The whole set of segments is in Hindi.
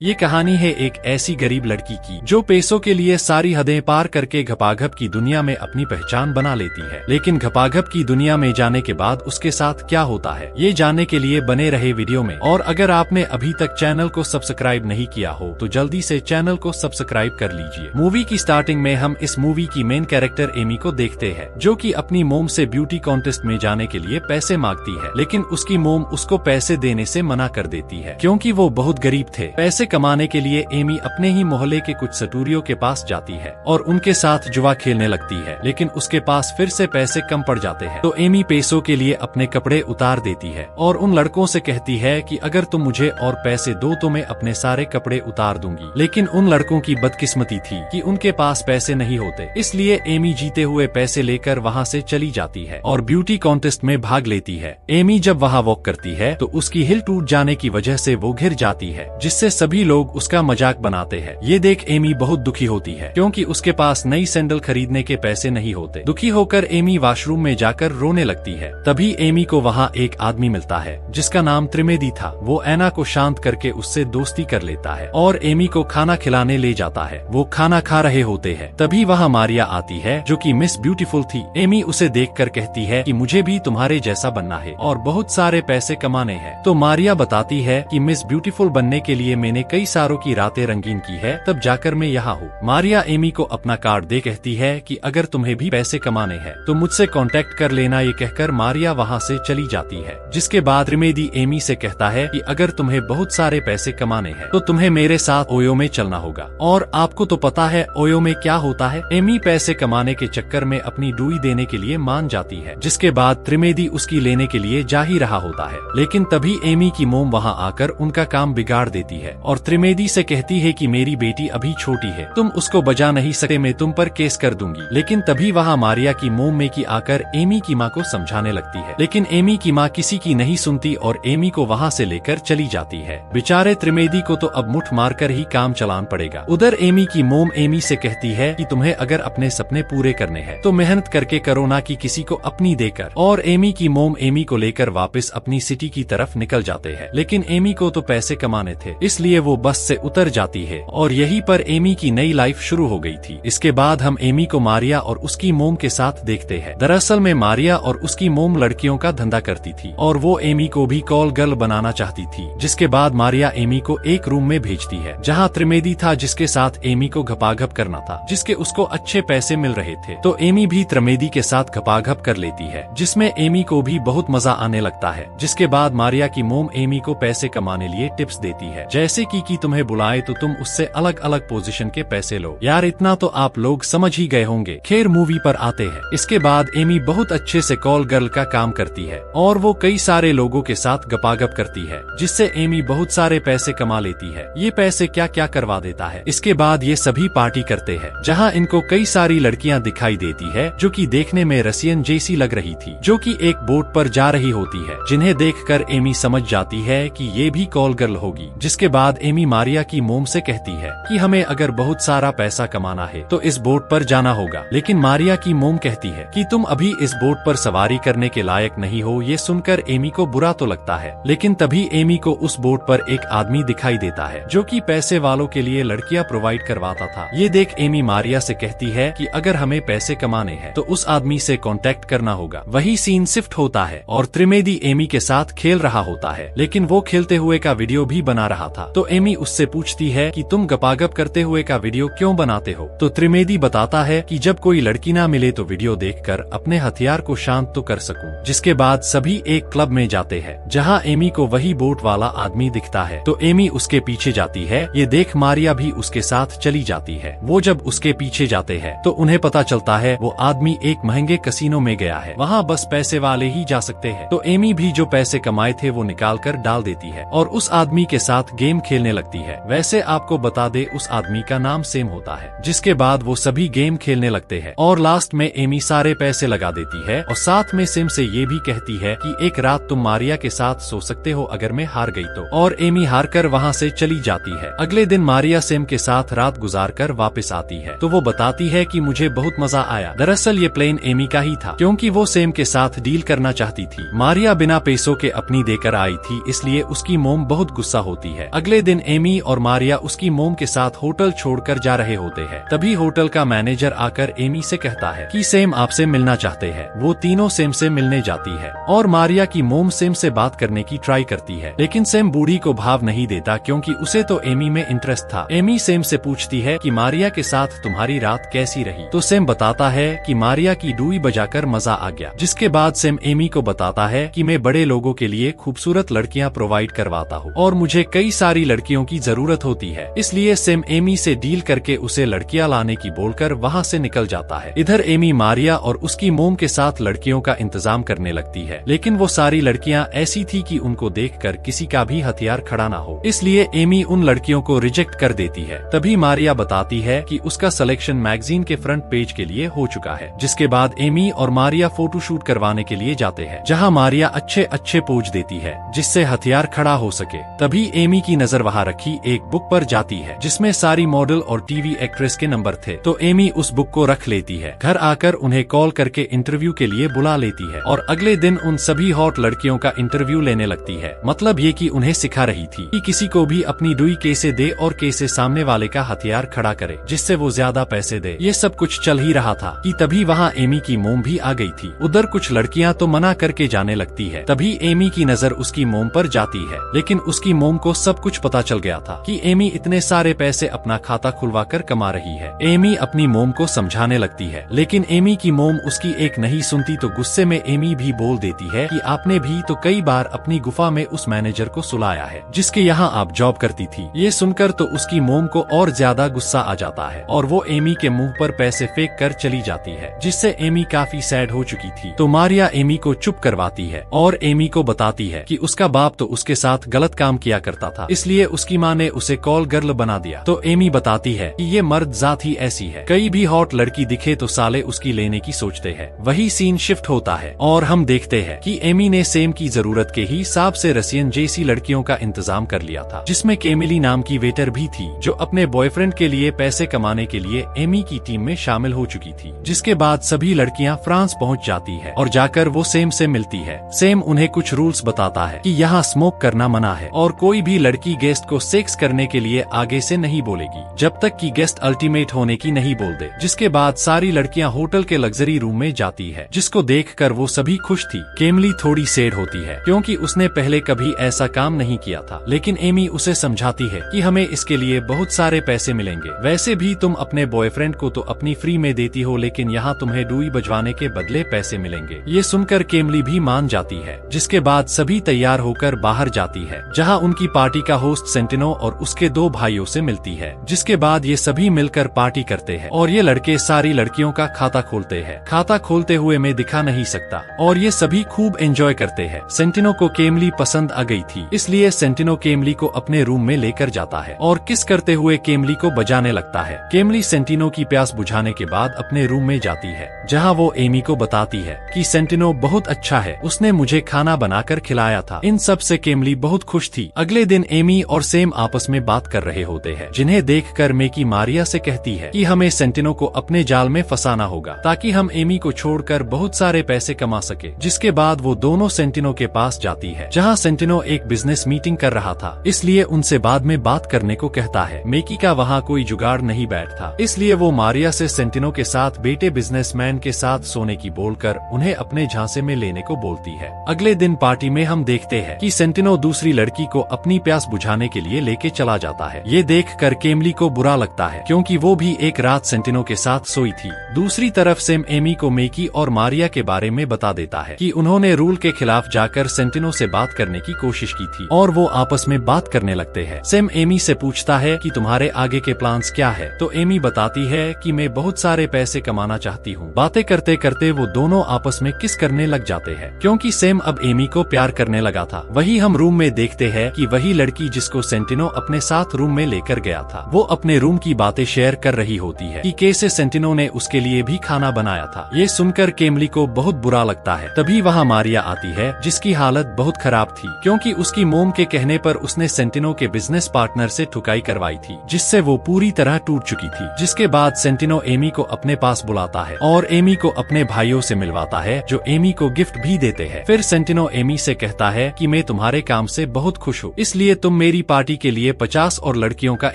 ये कहानी है एक ऐसी गरीब लड़की की जो पैसों के लिए सारी हदें पार करके घपाघप की दुनिया में अपनी पहचान बना लेती है। लेकिन घपाघप की दुनिया में जाने के बाद उसके साथ क्या होता है, ये जानने के लिए बने रहे वीडियो में। और अगर आपने अभी तक चैनल को सब्सक्राइब नहीं किया हो तो जल्दी से चैनल को सब्सक्राइब कर लीजिए। मूवी की स्टार्टिंग में हम इस मूवी की मेन कैरेक्टर एमी को देखते हैं, जो कि अपनी मोम से ब्यूटी कॉन्टेस्ट में जाने के लिए पैसे मांगती है। लेकिन उसकी मोम उसको पैसे देने से मना कर देती है, क्योंकि वो बहुत गरीब थे। पैसे कमाने के लिए एमी अपने ही मोहल्ले के कुछ सटूरियों के पास जाती है और उनके साथ जुआ खेलने लगती है। लेकिन उसके पास फिर से पैसे कम पड़ जाते हैं, तो एमी पैसों के लिए अपने कपड़े उतार देती है और उन लड़कों से कहती है कि अगर तुम मुझे और पैसे दो तो मैं अपने सारे कपड़े उतार दूंगी। लेकिन उन लड़कों की बदकिस्मती थी कि उनके पास पैसे नहीं होते, इसलिए एमी जीते हुए पैसे लेकर वहाँ से चली जाती है और ब्यूटी कॉन्टेस्ट में भाग लेती है। एमी जब वहाँ वॉक करती है तो उसकी हिल टूट जाने की वजह से वो गिर जाती है, जिससे सभी लोग उसका मजाक बनाते हैं। ये देख एमी बहुत दुखी होती है, क्योंकि उसके पास नई सैंडल खरीदने के पैसे नहीं होते। दुखी होकर एमी वॉशरूम में जाकर रोने लगती है। तभी एमी को वहाँ एक आदमी मिलता है जिसका नाम त्रिवेदी था। वो ऐना को शांत करके उससे दोस्ती कर लेता है और एमी को खाना खिलाने ले जाता है। वो खाना खा रहे होते हैं, तभी वहाँ मारिया आती है जो कि मिस ब्यूटीफुल थी। एमी उसे देखकर कहती है कि मुझे भी तुम्हारे जैसा बनना है और बहुत सारे पैसे कमाने हैं। तो मारिया बताती है कि मिस ब्यूटीफुल बनने के लिए मैंने कई सारों की रातें रंगीन की है, तब जाकर मैं यहाँ हूँ। मारिया एमी को अपना कार्ड दे कहती है कि अगर तुम्हें भी पैसे कमाने हैं तो मुझसे कांटेक्ट कर लेना। ये कहकर मारिया वहाँ से चली जाती है। जिसके बाद त्रिवेदी एमी से कहता है कि अगर तुम्हें बहुत सारे पैसे कमाने हैं तो तुम्हें मेरे साथ ओयो में चलना होगा। और आपको तो पता है ओयो में क्या होता है। एमी पैसे कमाने के चक्कर में अपनी डुई देने के लिए मान जाती है। जिसके बाद त्रिवेदी उसकी लेने के लिए जा ही रहा होता है, लेकिन तभी एमी की मोम वहाँ आकर उनका काम बिगाड़ देती है और त्रिवेदी से कहती है कि मेरी बेटी अभी छोटी है, तुम उसको बजा नहीं सकते, मैं तुम पर केस कर दूंगी। लेकिन तभी वहाँ मारिया की मोम मेकी आकर एमी की माँ को समझाने लगती है, लेकिन एमी की माँ किसी की नहीं सुनती और एमी को वहाँ से लेकर चली जाती है। बेचारे त्रिवेदी को तो अब मुठ मारकर ही काम चलाना पड़ेगा। उधर एमी की मोम एमी से कहती है कि तुम्हें अगर अपने सपने पूरे करने हैं तो मेहनत करके करो, ना कि किसी को अपनी देकर। और एमी की मोम एमी को लेकर वापस अपनी सिटी की तरफ निकल जाते हैं। लेकिन एमी को तो पैसे कमाने थे, इसलिए वो बस से उतर जाती है और यहीं पर एमी की नई लाइफ शुरू हो गई थी। इसके बाद हम एमी को मारिया और उसकी मोम के साथ देखते हैं। दरअसल में मारिया और उसकी मोम लड़कियों का धंधा करती थी और वो एमी को भी कॉल गर्ल बनाना चाहती थी। जिसके बाद मारिया एमी को एक रूम में भेजती है जहाँ त्रिवेदी था, जिसके साथ एमी को घपाघप करना था, जिसके उसको अच्छे पैसे मिल रहे थे। तो एमी भी त्रिवेदी के साथ घपाघप कर लेती है, जिसमें एमी को भी बहुत मजा आने लगता है। जिसके बाद मारिया की मोम एमी को पैसे कमाने लिए टिप्स देती है, जैसे कि तुम्हें बुलाए तो तुम उससे अलग अलग पोजीशन के पैसे लो। यार इतना तो आप लोग समझ ही गए होंगे। खैर मूवी पर आते हैं। इसके बाद एमी बहुत अच्छे से कॉल गर्ल का काम करती है और वो कई सारे लोगों के साथ गपागप करती है, जिससे एमी बहुत सारे पैसे कमा लेती है। ये पैसे क्या क्या करवा देता है। इसके बाद ये सभी पार्टी करते हैं, जहाँ इनको कई सारी लड़कियाँ दिखाई देती है जो कि देखने में रसियन जैसी लग रही थी, जो कि एक बोट पर जा रही होती है, जिन्हें देखकर एमी समझ जाती है कि ये भी कॉल गर्ल होगी। जिसके बाद एमी मारिया की मोम से कहती है कि हमें अगर बहुत सारा पैसा कमाना है तो इस बोट पर जाना होगा। लेकिन मारिया की मोम कहती है कि तुम अभी इस बोट पर सवारी करने के लायक नहीं हो। ये सुनकर एमी को बुरा तो लगता है, लेकिन तभी एमी को उस बोट पर एक आदमी दिखाई देता है जो कि पैसे वालों के लिए लड़कियां प्रोवाइड करवाता था। ये देख एमी मारिया से कहती है कि अगर हमें पैसे कमाने हैं तो उस आदमी से कांटेक्ट करना होगा। वही सीन शिफ्ट होता है और त्रिवेदी एमी के साथ खेल रहा होता है, लेकिन वो खेलते हुए का वीडियो भी बना रहा था। तो एमी उससे पूछती है कि तुम गपागप करते हुए का वीडियो क्यों बनाते हो। तो त्रिवेदी बताता है कि जब कोई लड़की ना मिले तो वीडियो देखकर अपने हथियार को शांत तो कर सकूं। जिसके बाद सभी एक क्लब में जाते हैं, जहां एमी को वही बोट वाला आदमी दिखता है। तो एमी उसके पीछे जाती है। ये देख मारिया भी उसके साथ चली जाती है। वो जब उसके पीछे जाते हैं तो उन्हें पता चलता है वो आदमी एक महंगे कसीनो में गया है, वहाँ बस पैसे वाले ही जा सकते हैं। तो एमी भी जो पैसे कमाए थे वो निकाल कर डाल देती है और उस आदमी के साथ गेम खेलने लगती है। वैसे आपको बता दे उस आदमी का नाम सेम होता है। जिसके बाद वो सभी गेम खेलने लगते हैं और लास्ट में एमी सारे पैसे लगा देती है और साथ में सेम से ये भी कहती है कि एक रात तुम मारिया के साथ सो सकते हो अगर मैं हार गई तो। और एमी हार कर वहाँ से चली जाती है। अगले दिन मारिया सेम के साथ रात गुजार कर वापस आती है तो वो बताती है कि मुझे बहुत मजा आया। दरअसल ये प्लान एमी का ही था, क्योंकि वो सेम के साथ डील करना चाहती थी। मारिया बिना पैसों के अपनी देकर आई थी, इसलिए उसकी मोम बहुत गुस्सा होती है। अगले दिन एमी और मारिया उसकी मोम के साथ होटल छोड़कर जा रहे होते हैं। तभी होटल का मैनेजर आकर एमी से कहता है कि सैम आपसे मिलना चाहते हैं। वो तीनों सैम से मिलने जाती है और मारिया की मोम सैम से बात करने की ट्राई करती है, लेकिन सैम बूढ़ी को भाव नहीं देता क्योंकि उसे तो एमी में इंटरेस्ट था। एमी सैम से पूछती है कि मारिया के साथ तुम्हारी रात कैसी रही, तो सैम बताता है कि मारिया की डुई बजाकर मजा आ गया। जिसके बाद सैम एमी को बताता है कि मैं बड़े लोगों के लिए खूबसूरत लड़कियां प्रोवाइड करवाता हूँ और मुझे कई सारी लड़कियों की जरूरत होती है, इसलिए सैम एमी से डील करके उसे लड़कियां लाने की बोलकर वहाँ से निकल जाता है। इधर एमी मारिया और उसकी मोम के साथ लड़कियों का इंतजाम करने लगती है, लेकिन वो सारी लड़कियां ऐसी थी कि उनको देखकर किसी का भी हथियार खड़ा ना हो, इसलिए एमी उन लड़कियों को रिजेक्ट कर देती है। तभी मारिया बताती है कि उसका सिलेक्शन मैगजीन के फ्रंट पेज के लिए हो चुका है। जिसके बाद एमी और मारिया फोटो शूट करवाने के लिए जाते हैं, जहाँ मारिया अच्छे अच्छे पोज देती है जिससे हथियार खड़ा हो सके। तभी एमी की नजर वहाँ रखी एक बुक पर जाती है जिसमें सारी मॉडल और टीवी एक्ट्रेस के नंबर थे, तो एमी उस बुक को रख लेती है। घर आकर उन्हें कॉल करके इंटरव्यू के लिए बुला लेती है और अगले दिन उन सभी हॉट लड़कियों का इंटरव्यू लेने लगती है। मतलब ये कि उन्हें सिखा रही थी कि किसी को भी अपनी डुई कैसे दे और कैसे सामने वाले का हथियार खड़ा करे जिससे वो ज्यादा पैसे दे। ये सब कुछ चल ही रहा था कि तभी वहाँ एमी की मोम भी आ गई थी। उधर कुछ लड़कियाँ तो मना करके जाने लगती है। तभी एमी की नजर उसकी मोम पर जाती है, लेकिन उसकी मोम को सब कुछ पता चल गया था कि एमी इतने सारे पैसे अपना खाता खुलवा कर कमा रही है। एमी अपनी मोम को समझाने लगती है, लेकिन एमी की मोम उसकी एक नहीं सुनती, तो गुस्से में एमी भी बोल देती है कि आपने भी तो कई बार अपनी गुफा में उस मैनेजर को सुलाया है जिसके यहाँ आप जॉब करती थी। ये सुनकर तो उसकी मोम को और ज्यादा गुस्सा आ जाता है और वो एमी के मुंह पर पैसे फेंक कर चली जाती है, जिससे एमी काफी सैड हो चुकी थी। तो मारिया एमी को चुप करवाती है और एमी को बताती है कि उसका बाप तो उसके साथ गलत काम किया करता था, इसलिए उसकी माँ ने उसे कॉल गर्ल बना दिया। तो एमी बताती है कि ये मर्द जात ही ऐसी है, कई भी हॉट लड़की दिखे तो साले उसकी लेने की सोचते हैं। वही सीन शिफ्ट होता है और हम देखते हैं कि एमी ने सेम की जरूरत के हिसाब से रसियन जैसी लड़कियों का इंतजाम कर लिया था, जिसमें केमिली नाम की वेटर भी थी जो अपने बॉयफ्रेंड के लिए पैसे कमाने के लिए एमी की टीम में शामिल हो चुकी थी। जिसके बाद सभी लड़कियां फ्रांस पहुंच जाती है और जाकर वो सेम से मिलती है। सेम उन्हें कुछ रूल्स बताता है कि यहाँ स्मोक करना मना है और कोई भी लड़की गेस्ट को सेक्स करने के लिए आगे से नहीं बोलेगी जब तक कि गेस्ट अल्टीमेट होने की नहीं बोल दे। जिसके बाद सारी लड़कियां होटल के लग्जरी रूम में जाती है, जिसको देखकर वो सभी खुश थी। केमली थोड़ी सैड होती है क्योंकि उसने पहले कभी ऐसा काम नहीं किया था, लेकिन एमी उसे समझाती है कि हमें इसके लिए बहुत सारे पैसे मिलेंगे। वैसे भी तुम अपने बॉयफ्रेंड को तो अपनी फ्री में देती हो, लेकिन यहाँ तुम्हें डुई बजवाने के बदले पैसे मिलेंगे। ये सुनकर केमली भी मान जाती है। जिसके बाद सभी तैयार होकर बाहर जाती है, जहाँ उनकी पार्टी का होस्ट सेंटिनो और उसके 2 भाइयों से मिलती है। जिसके बाद ये सभी मिलकर पार्टी करते हैं और ये लड़के सारी लड़कियों का खाता खोलते हैं। खाता खोलते हुए मैं दिखा नहीं सकता और ये सभी खूब एंजॉय करते हैं। सेंटिनो को केमली पसंद आ गई थी, इसलिए सेंटिनो केमली को अपने रूम में लेकर जाता है और किस करते हुए केमली को बजाने लगता है। केमली सेंटिनो की प्यास बुझाने के बाद अपने रूम में जाती है, जहाँ वो एमी को बताती है कि सेंटिनो बहुत अच्छा है, उसने मुझे खाना बनाकर खिलाया था। इन सब से केमली बहुत खुश थी। अगले दिन एमी और सेम आपस में बात कर रहे होते हैं, जिन्हें देखकर मेकी मारिया से कहती है कि हमें सेंटिनो को अपने जाल में फंसाना होगा ताकि हम एमी को छोड़कर बहुत सारे पैसे कमा सके। जिसके बाद वो दोनों सेंटिनो के पास जाती है, जहाँ सेंटिनो एक बिजनेस मीटिंग कर रहा था, इसलिए उनसे बाद में बात करने को कहता है। मेकी का वहाँ कोई जुगाड़ नहीं बैठता, इसलिए वो मारिया से सेंटिनो के साथ बेटे बिजनेसमैन के साथ सोने की बोलकर उन्हें अपने झांसे में लेने को बोलती है। अगले दिन पार्टी में हम देखते हैं कि सेंटिनो दूसरी लड़की को अपनी प्यास बुझाने के लिए लेके चला जाता है। ये देखकर केमली को बुरा लगता है क्योंकि वो भी एक रात सेंटिनो के साथ सोई थी। दूसरी तरफ सेम एमी को मेकी और मारिया के बारे में बता देता है कि उन्होंने रूल के खिलाफ जाकर सेंटिनो से बात करने की कोशिश की थी और वो आपस में बात करने लगते हैं। सेम एमी से पूछता है कि तुम्हारे आगे के प्लान्स क्या है, तो एमी बताती है कि मैं बहुत सारे पैसे कमाना चाहती हूँ। बातें करते करते वो दोनों आपस में किस करने लग जाते हैं क्योंकि सेम अब एमी को प्यार करने लगा था। वही हम रूम में देखते हैं कि वही लड़की जिसको सेंटिनो अपने साथ रूम में लेकर गया था, वो अपने रूम की बातें शेयर कर रही होती है कि कैसे सेंटिनो ने उसके लिए भी खाना बनाया था। ये सुनकर केमली को बहुत बुरा लगता है। तभी वहाँ मारिया आती है, जिसकी हालत बहुत खराब थी क्योंकि उसकी मोम के कहने पर उसने सेंटिनो के बिजनेस पार्टनर से ठुकाई करवाई थी, जिससे वो पूरी तरह टूट चुकी थी। जिसके बाद सेंटिनो एमी को अपने पास बुलाता है और एमी को अपने भाइयों से मिलवाता है, जो एमी को गिफ्ट भी देते हैं। फिर सेंटिनो एमी से कहता है कि मैं तुम्हारे काम से बहुत खुश हूँ, इसलिए तुम मेरी मेरी पार्टी के लिए 50 और लड़कियों का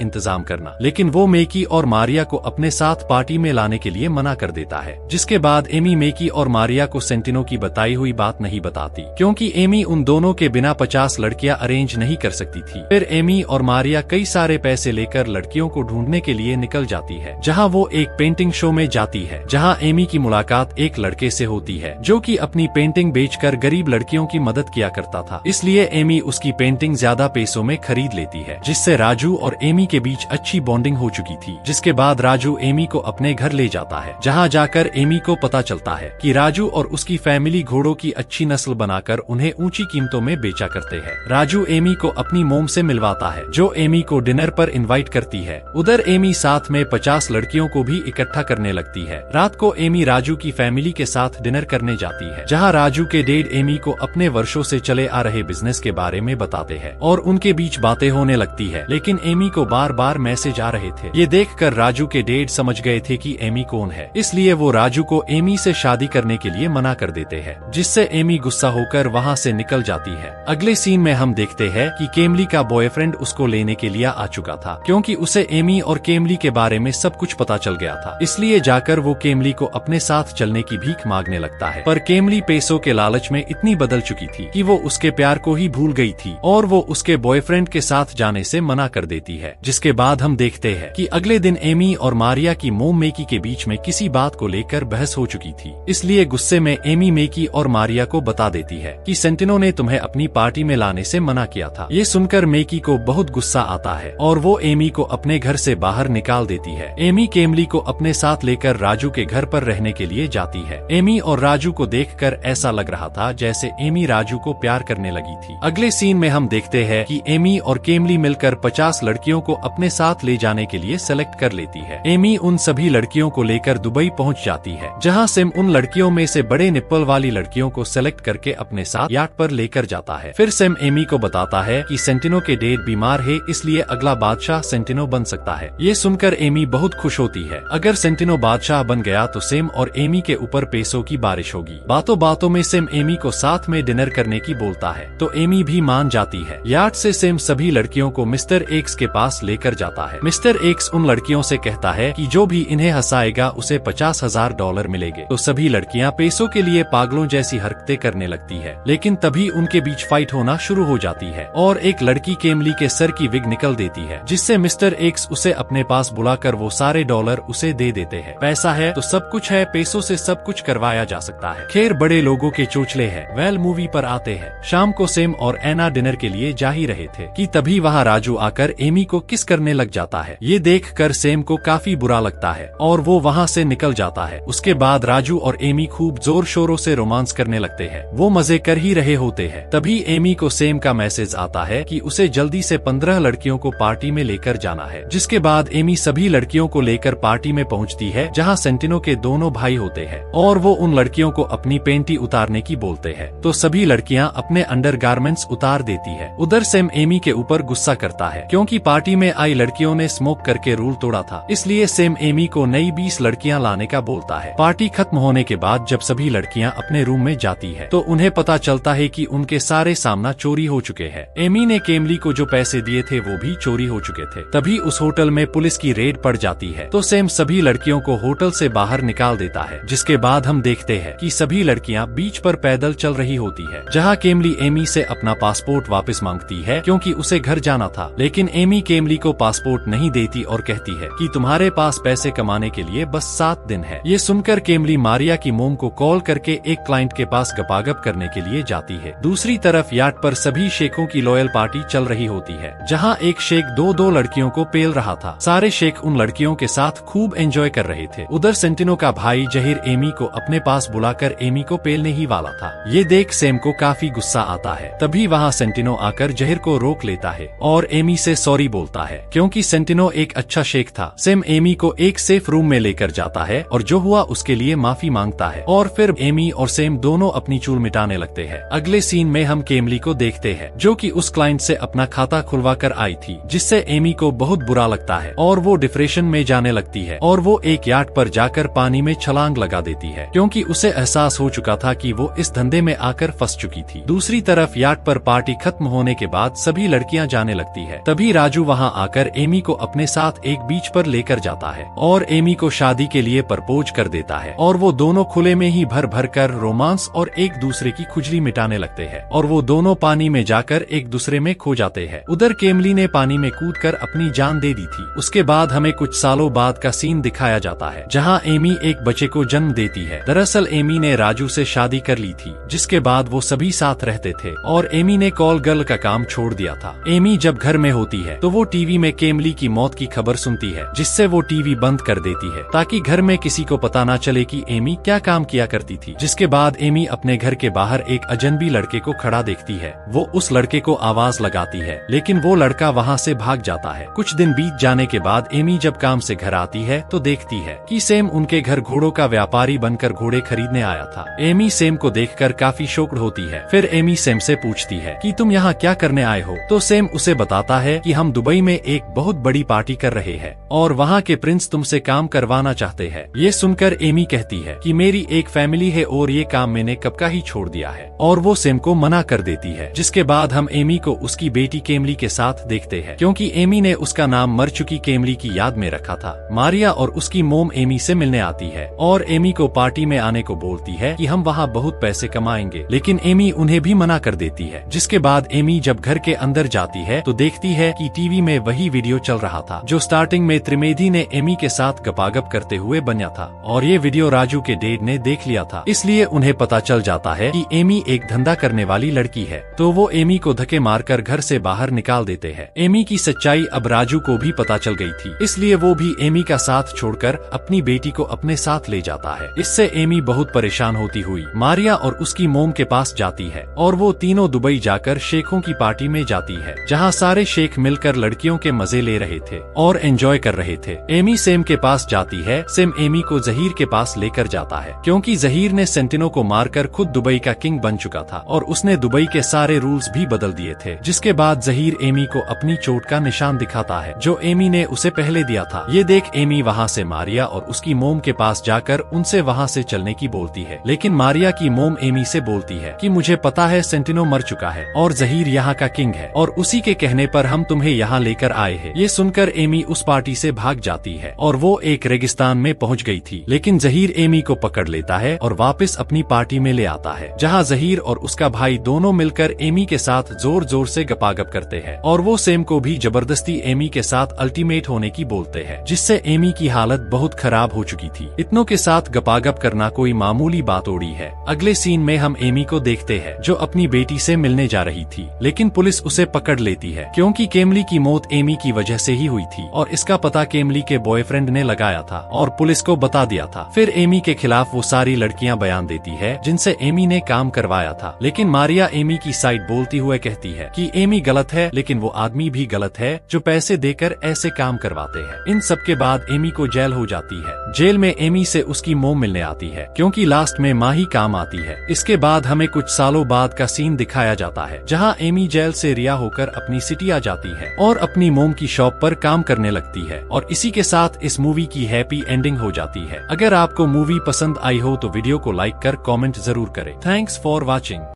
इंतजाम करना। लेकिन वो मेकी और मारिया को अपने साथ पार्टी में लाने के लिए मना कर देता है, जिसके बाद एमी मेकी और मारिया को सेंटिनो की बताई हुई बात नहीं बताती, क्योंकि एमी उन दोनों के बिना 50 लड़कियां अरेंज नहीं कर सकती थी। फिर एमी और मारिया कई सारे पैसे लेकर लड़कियों को ढूंढने के लिए निकल जाती है, जहां वो एक पेंटिंग शो में जाती है, जहां एमी की मुलाकात एक लड़के से होती है जो कि अपनी पेंटिंग बेचकर गरीब लड़कियों की मदद किया करता था। इसलिए एमी उसकी पेंटिंग ज्यादा पैसों में खरीद लेती है, जिससे राजू और एमी के बीच अच्छी बॉन्डिंग हो चुकी थी। जिसके बाद राजू एमी को अपने घर ले जाता है, जहां जाकर एमी को पता चलता है कि राजू और उसकी फैमिली घोड़ों की अच्छी नस्ल बनाकर उन्हें ऊंची कीमतों में बेचा करते हैं। राजू एमी को अपनी मोम से मिलवाता है, जो एमी को डिनर पर इनवाइट करती है। उधर एमी साथ में 50 लड़कियों को भी इकट्ठा करने लगती है। रात को एमी राजू की फैमिली के साथ डिनर करने जाती है, जहां राजू के डैड एमी को अपने वर्षों से चले आ रहे बिजनेस के बारे में बताते हैं और उनके बीच बातें होने लगती है। लेकिन एमी को बार बार मैसेज आ रहे थे। ये देखकर राजू के डैड समझ गए थे कि एमी कौन है, इसलिए वो राजू को एमी से शादी करने के लिए मना कर देते हैं, जिससे एमी गुस्सा होकर वहाँ से निकल जाती है। अगले सीन में हम देखते हैं कि केमली का बॉयफ्रेंड उसको लेने के लिए आ चुका था, क्योंकि उसे एमी और केमली के बारे में सब कुछ पता चल गया था। इसलिए जाकर वो केमली को अपने साथ चलने की भीख मांगने लगता है, पर केमली पैसों के लालच में इतनी बदल चुकी थी कि वो उसके प्यार को ही भूल गई थी और वो उसके बॉयफ्रेंड के साथ जाने से मना कर देती है। जिसके बाद हम देखते हैं कि अगले दिन एमी और मारिया की मोम मेकी के बीच में किसी बात को लेकर बहस हो चुकी थी। इसलिए गुस्से में एमी मेकी और मारिया को बता देती है कि सेंटिनो ने तुम्हें अपनी पार्टी में लाने से मना किया था। ये सुनकर मेकी को बहुत गुस्सा आता है और वो एमी को अपने घर से बाहर निकाल देती है। एमी केमली को अपने साथ लेकर राजू के घर पर रहने के लिए जाती है। एमी और राजू को देखकर ऐसा लग रहा था जैसे एमी राजू को प्यार करने लगी थी। अगले सीन में हम देखते हैं कि एमी और केमली मिलकर 50 लड़कियों को अपने साथ ले जाने के लिए सेलेक्ट कर लेती है। एमी उन सभी लड़कियों को लेकर दुबई पहुंच जाती है, जहां सिम उन लड़कियों में से बड़े निप्पल वाली लड़कियों को सेलेक्ट करके अपने साथ याट पर लेकर जाता है। फिर सिम एमी को बताता है कि सेंटिनो के डैड बीमार है, इसलिए अगला बादशाह सेंटिनो बन सकता है। ये सुनकर एमी बहुत खुश होती है। अगर सेंटिनो बादशाह बन गया तो सिम और एमी के ऊपर पैसों की बारिश होगी। बातों बातों में सिम एमी को साथ में डिनर करने की बोलता है, तो एमी भी मान जाती है। याट से सिम सभी लड़कियों को मिस्टर एक्स के पास लेकर जाता है। मिस्टर एक्स उन लड़कियों से कहता है कि जो भी इन्हें हंसाएगा उसे $50,000 मिलेंगे। तो सभी लड़कियां पैसों के लिए पागलों जैसी हरकतें करने लगती है। लेकिन तभी उनके बीच फाइट होना शुरू हो जाती है और एक लड़की केमली के सर की विग निकल देती है, जिससे मिस्टर एक्स उसे अपने पास बुलाकर वो सारे डॉलर उसे दे देते हैं। पैसा है तो सब कुछ है, पैसों से सब कुछ करवाया जा सकता है। खैर बड़े लोगों के चोचले है। वेल मूवी पर आते हैं। शाम को सेम और एना डिनर के लिए जा ही रहे थे कि तभी वहाँ राजू आकर एमी को किस करने लग जाता है। ये देखकर सेम को काफी बुरा लगता है और वो वहाँ से निकल जाता है। उसके बाद राजू और एमी खूब जोर शोरों से रोमांस करने लगते हैं। वो मजे कर ही रहे होते हैं। तभी एमी को सेम का मैसेज आता है कि उसे जल्दी से 15 लड़कियों को पार्टी में लेकर जाना है। जिसके बाद एमी सभी लड़कियों को लेकर पार्टी में पहुंचती है, जहां सेंटिनो के दोनों भाई होते हैं और वो उन लड़कियों को अपनी पेंटी उतारने की बोलते हैं। तो सभी लड़कियां अपने अंडरगारमेंट्स उतार देती है। उधर सेम एमी के ऊपर गुस्सा करता है, क्योंकि पार्टी में आई लड़कियों ने स्मोक करके रूल तोड़ा था। इसलिए सेम एमी को नई 20 लड़कियां लाने का बोलता है। पार्टी खत्म होने के बाद जब सभी लड़कियां अपने रूम में जाती है तो उन्हें पता चलता है कि उनके सारे सामान चोरी हो चुके हैं। एमी ने केमली को जो पैसे दिए थे वो भी चोरी हो चुके थे। तभी उस होटल में पुलिस की रेड पड़ जाती है, तो सेम सभी लड़कियों को होटल से बाहर निकाल देता है। जिसके बाद हम देखते हैं कि सभी लड़कियां बीच पर पैदल चल रही होती है, जहां केमली एमी से अपना पासपोर्ट वापस मांगती है, क्योंकि उसे घर जाना था। लेकिन एमी केमली को पासपोर्ट नहीं देती और कहती है कि तुम्हारे पास पैसे कमाने के लिए बस 7 दिन है। ये सुनकर केमली मारिया की मोम को कॉल करके एक क्लाइंट के पास गपागप करने के लिए जाती है। दूसरी तरफ याट पर सभी शेखों की लॉयल पार्टी चल रही होती है, जहां एक शेख दो लड़कियों को पेल रहा था। सारे शेख उन लड़कियों के साथ खूब एंजॉय कर रहे थे। उधर सेंटिनो का भाई जहीर एमी को अपने पास बुलाकर एमी को पेलने ही वाला था। ये देख सेम को काफी गुस्सा आता है। तभी वहाँ सेंटिनो आकर जहीर को रोक लेता है और एमी से सॉरी बोलता है, क्योंकि सेंटिनो एक अच्छा शेख था। सेम एमी को एक सेफ रूम में लेकर जाता है और जो हुआ उसके लिए माफी मांगता है और फिर एमी और सेम दोनों अपनी चूल मिटाने लगते हैं। अगले सीन में हम केमली को देखते हैं, जो कि उस क्लाइंट से अपना खाता खुलवा कर आई थी, जिससे एमी को बहुत बुरा लगता है और वो डिप्रेशन में जाने लगती है और वो एक याट पर जाकर पानी में छलांग लगा देती है, क्योंकि उसे एहसास हो चुका था कि वो इस धंधे में आकर फंस चुकी थी। दूसरी तरफ याट पर पार्टी खत्म होने के बाद सभी लड़कियां जाने लगती है। तभी राजू वहां आकर एमी को अपने साथ एक बीच पर लेकर जाता है और एमी को शादी के लिए प्रपोज कर देता है और वो दोनों खुले में ही भर भर कर रोमांस और एक दूसरे की खुजली मिटाने लगते हैं और वो दोनों पानी में जाकर एक दूसरे में खो जाते हैं। उधर केमली ने पानी में कूदकर अपनी जान दे दी थी। उसके बाद हमें कुछ सालों बाद का सीन दिखाया जाता है जहां एमी एक बच्चे को जन्म देती है। दरअसल एमी ने राजू से शादी कर ली थी, जिसके बाद वो सभी साथ रहते थे और एमी ने कॉल गर्ल का काम छोड़ दिया था। एमी जब घर में होती है तो वो टीवी में केमली की मौत की खबर सुनती है, जिससे वो टीवी बंद कर देती है ताकि घर में किसी को पता ना चले कि एमी क्या काम किया करती थी। जिसके बाद एमी अपने घर के बाहर एक अजनबी लड़के को खड़ा देखती है। वो उस लड़के को आवाज लगाती है, लेकिन वो लड़का वहाँ से भाग जाता है। कुछ दिन बीत जाने के बाद एमी जब काम से घर आती है तो देखती है कि सेम उनके घर घोड़ों का व्यापारी बनकर घोड़े खरीदने आया था। एमी सेम को देखकर काफी शॉक्ड होती है। फिर एमी सेम से पूछती है कि तुम यहाँ क्या करने आए हो, तो सेम उसे बताता है कि हम दुबई में एक बहुत बड़ी पार्टी कर रहे हैं और वहाँ के प्रिंस तुमसे काम करवाना चाहते हैं। ये सुनकर एमी कहती है कि मेरी एक फैमिली है और ये काम मैंने कब का ही छोड़ दिया है, और वो सेम को मना कर देती है। जिसके बाद हम एमी को उसकी बेटी केमली के साथ देखते हैं, क्योंकि एमी ने उसका नाम मर चुकी केमली की याद में रखा था। मारिया और उसकी मोम एमी से मिलने आती है और एमी को पार्टी में आने को बोलती है कि हम वहाँ बहुत पैसे कमाएंगे, लेकिन एमी उन्हें भी मना कर देती है। जिसके बाद एमी जब घर के अंदर जाती है तो देखती है कि टीवी में वही वीडियो चल रहा था जो स्टार्टिंग में त्रिवेदी ने एमी के साथ गपागप करते हुए बना था, और ये वीडियो राजू के डैड ने देख लिया था। इसलिए उन्हें पता चल जाता है कि एमी एक धंधा करने वाली लड़की है, तो वो एमी को धक्के मारकर घर से बाहर निकाल देते हैं। एमी की सच्चाई अब राजू को भी पता चल गई थी, इसलिए वो भी एमी का साथ छोड़कर अपनी बेटी को अपने साथ ले जाता है। इससे एमी बहुत परेशान होती हुई मारिया और उसकी मोम के पास जाती है और वो तीनों दुबई जाकर शेखों की पार्टी में जाती है, जहाँ सारे शेख मिलकर लड़कियों के मजे ले रहे थे और एंजॉय कर रहे थे। एमी सेम के पास जाती है। सेम एमी को जहीर के पास लेकर जाता है, क्योंकि जहीर ने सेंटिनो को मारकर खुद दुबई का किंग बन चुका था और उसने दुबई के सारे रूल्स भी बदल दिए थे। जिसके बाद जहीर एमी को अपनी चोट का निशान दिखाता है जो एमी ने उसे पहले दिया था। ये देख एमी वहाँ से मारिया और उसकी मोम के पास जाकर उनसे वहाँ से चलने की बोलती है, लेकिन मारिया की मोम एमी से बोलती है कि मुझे पता है सेंटिनो मर चुका है और जहीर यहाँ का किंग है और उसी के कहने पर हम तुम्हें यहाँ लेकर आए हैं। ये सुनकर एमी उस पार्टी से भाग जाती है और वो एक रेगिस्तान में पहुँच गई थी, लेकिन जहीर एमी को पकड़ लेता है और वापस अपनी पार्टी में ले आता है, जहाँ जहीर और उसका भाई दोनों मिलकर एमी के साथ जोर जोर से गपागप करते हैं और वो सेम को भी जबरदस्ती एमी के साथ अल्टीमेट होने की बोलते हैं, जिससे एमी की हालत बहुत खराब हो चुकी थी। इतनों के साथ गपागप करना कोई मामूली बात थोड़ी है। अगले सीन में हम एमी को देखते हैं जो अपनी बेटी से मिलने जा रही थी, लेकिन पुलिस उसे पकड़ लेती है क्योंकि केमली की मौत एमी की वजह से ही हुई थी और इसका पता केमली के बॉयफ्रेंड ने लगाया था और पुलिस को बता दिया था। फिर एमी के खिलाफ वो सारी लड़कियां बयान देती है जिनसे एमी ने काम करवाया था, लेकिन मारिया एमी की साइड बोलती हुए कहती है कि एमी गलत है, लेकिन वो आदमी भी गलत है जो पैसे देकर ऐसे काम करवाते हैं। इन सब के बाद एमी को जेल हो जाती है। जेल में एमी से उसकी मोम मिलने आती है क्योंकि लास्ट में माँ ही काम आती है। इसके बाद हमें कुछ सालों बाद का सीन दिखाया जाता है जहाँ एमी जेल से रिहा होकर अपनी सिटी आ जाती है और अपनी मोम की शॉप पर काम करने लगती है, और इसी के साथ इस मूवी की हैप्पी एंडिंग हो जाती है। अगर आपको मूवी पसंद आई हो तो वीडियो को लाइक कर कमेंट जरूर करें। Thanks for watching.